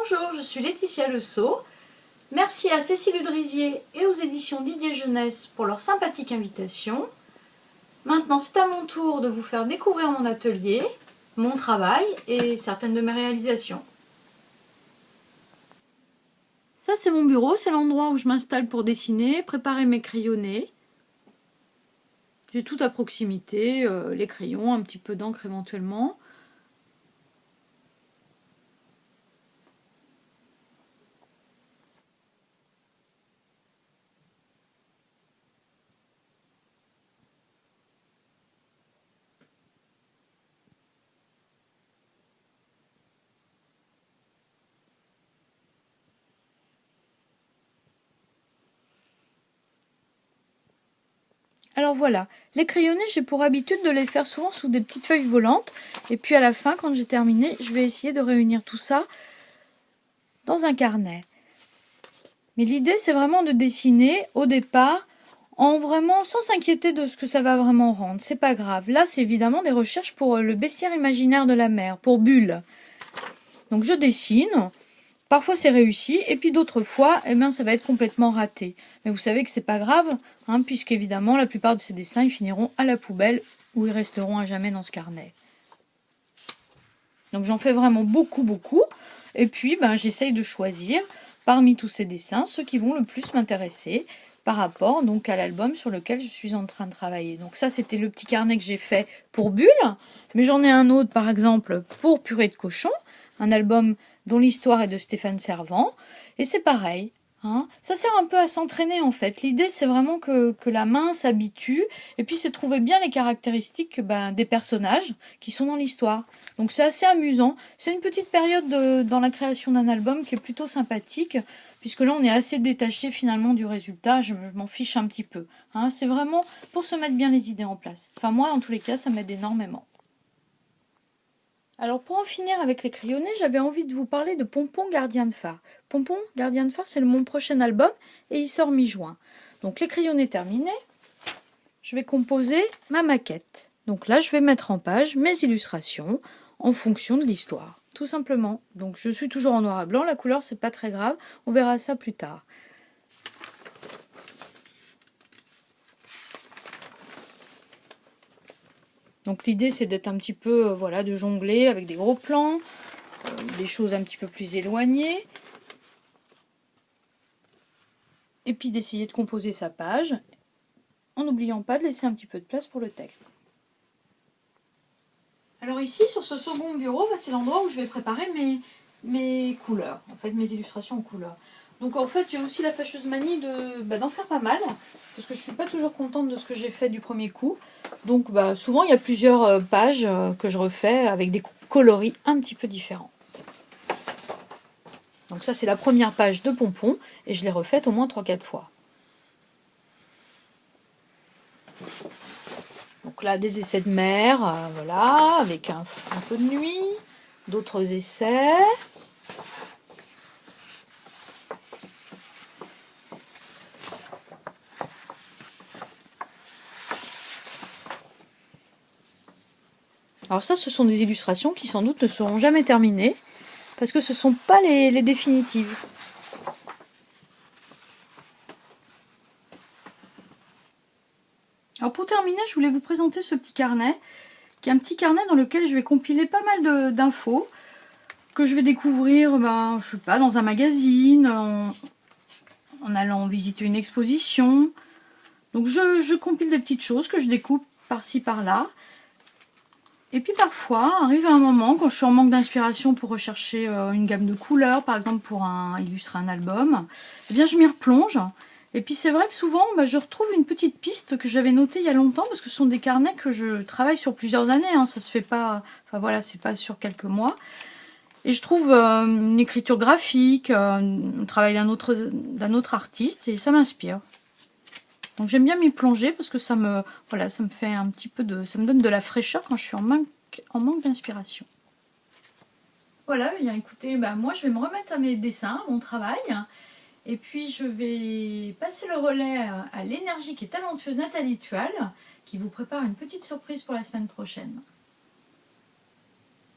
Bonjour, je suis Laetitia Le Sceau. Merci à Cécile Udrisier et aux éditions Didier Jeunesse pour leur sympathique invitation. Maintenant, c'est à mon tour de vous faire découvrir mon atelier, mon travail et certaines de mes réalisations. Ça, c'est mon bureau, c'est l'endroit où je m'installe pour dessiner, préparer mes crayonnés. J'ai tout à proximité, les crayons, un petit peu d'encre éventuellement. Alors voilà, les crayonnés, j'ai pour habitude de les faire souvent sous des petites feuilles volantes. Et puis à la fin, quand j'ai terminé, je vais essayer de réunir tout ça dans un carnet. Mais l'idée, c'est vraiment de dessiner au départ, sans s'inquiéter de ce que ça va vraiment rendre. C'est pas grave. Là, c'est évidemment des recherches pour le bestiaire imaginaire de la mer, pour Bulle. Donc je dessine. Parfois c'est réussi, et puis d'autres fois, ça va être complètement raté. Mais vous savez que c'est pas grave, puisqu'évidemment, la plupart de ces dessins, ils finiront à la poubelle, ou ils resteront à jamais dans ce carnet. Donc j'en fais vraiment beaucoup, et puis j'essaye de choisir, parmi tous ces dessins, ceux qui vont le plus m'intéresser, par rapport donc à l'album sur lequel je suis en train de travailler. Donc ça, c'était le petit carnet que j'ai fait pour Bulle, mais j'en ai un autre, par exemple, pour Purée de cochon, un album dont l'histoire est de Stéphane Servant, et c'est pareil. Ça sert un peu à s'entraîner en fait. L'idée, c'est vraiment que la main s'habitue, et puis c'est trouver bien les caractéristiques des personnages qui sont dans l'histoire. Donc c'est assez amusant. C'est une petite période dans la création d'un album qui est plutôt sympathique, puisque là on est assez détaché finalement du résultat, je m'en fiche un petit peu. C'est vraiment pour se mettre bien les idées en place. Enfin moi, en tous les cas, ça m'aide énormément. Alors pour en finir avec les crayonnés, j'avais envie de vous parler de Pompon Gardien de Phare. Pompon Gardien de Phare, c'est mon prochain album et il sort mi-juin. Donc les crayonnés terminés, je vais composer ma maquette. Donc là, je vais mettre en page mes illustrations en fonction de l'histoire, tout simplement. Donc je suis toujours en noir et blanc, la couleur c'est pas très grave, on verra ça plus tard. Donc l'idée c'est d'être un petit peu, de jongler avec des gros plans, des choses un petit peu plus éloignées. Et puis d'essayer de composer sa page, en n'oubliant pas de laisser un petit peu de place pour le texte. Alors ici, sur ce second bureau, c'est l'endroit où je vais préparer mes couleurs, en fait mes illustrations en couleurs. Donc en fait, j'ai aussi la fâcheuse manie d'en faire pas mal, parce que je ne suis pas toujours contente de ce que j'ai fait du premier coup. Donc souvent, il y a plusieurs pages que je refais avec des coloris un petit peu différents. Donc ça, c'est la première page de Pompon, et je l'ai refaite au moins 3-4 fois. Donc là, des essais de mer, avec un peu de nuit, d'autres essais. Alors ça, ce sont des illustrations qui sans doute ne seront jamais terminées, parce que ce ne sont pas les définitives. Alors pour terminer, je voulais vous présenter ce petit carnet, qui est un petit carnet dans lequel je vais compiler pas mal d'infos, que je vais découvrir, je sais pas, dans un magazine, en allant visiter une exposition. Donc je compile des petites choses que je découpe par-ci par-là. Et puis parfois, arrive un moment, quand je suis en manque d'inspiration pour rechercher une gamme de couleurs, par exemple pour illustrer un album, je m'y replonge. Et puis c'est vrai que souvent, je retrouve une petite piste que j'avais notée il y a longtemps, parce que ce sont des carnets que je travaille sur plusieurs années, ça se fait pas, c'est pas sur quelques mois. Et je trouve une écriture graphique, un travail d'un autre artiste, et ça m'inspire. Donc j'aime bien m'y plonger parce que ça me fait un petit peu ça me donne de la fraîcheur quand je suis en manque d'inspiration. Voilà, bien écoutez, moi je vais me remettre à mes dessins, à mon travail, et puis je vais passer le relais à l'énergique et talentueuse Nathalie Tual, qui vous prépare une petite surprise pour la semaine prochaine.